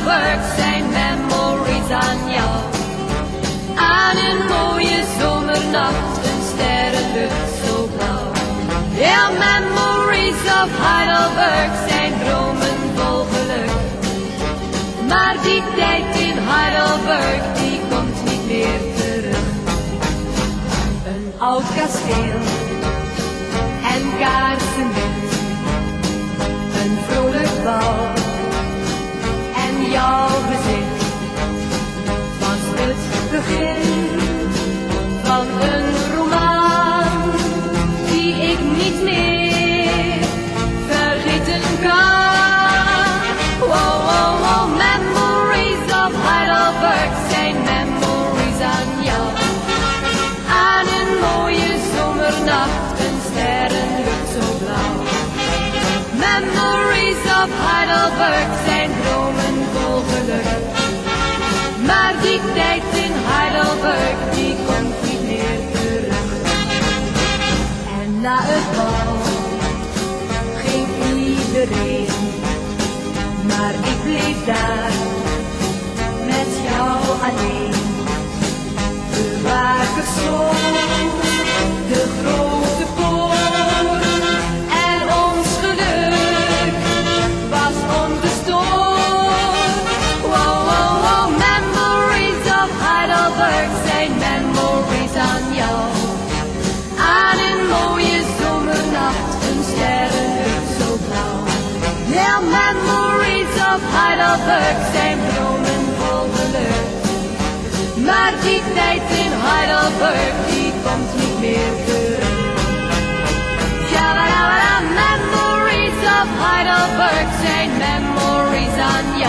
Heidelberg zijn memories aan jou. Aan een mooie zomernacht, een sterrenlucht zo blauw. Ja, memories of Heidelberg zijn dromen vol geluk. Maar die tijd in Heidelberg, die komt niet meer terug. Een oud kasteel en kaarsenlicht, een vrolijk bal en jouw gezicht was het begin van een roman die ik niet meer vergeten kan. Wow, wow, wow, memories of Heidelberg zijn memories aan jou. Aan een mooie zomernacht, een sterrenlucht zo blauw. Memories of Heidelberg zijn dromen vol geluk. Maar die tijd in Heidelberg, die komt niet meer terug. En na het bal ging iedereen, maar ik bleef daar met jou alleen. We waren zo de grote koor en ons geluk was ongestoord. Wow, wow, wow, memories of Heidelberg zijn memories aan jou. Aan een mooie zomernacht, een sterrenlucht zo blauw. Ja, memories of Heidelberg zijn dromen vol geluk. Maar die tijd in Heidelberg, die komt niet meer terug. Ja, memories of Heidelberg zijn memories aan jou.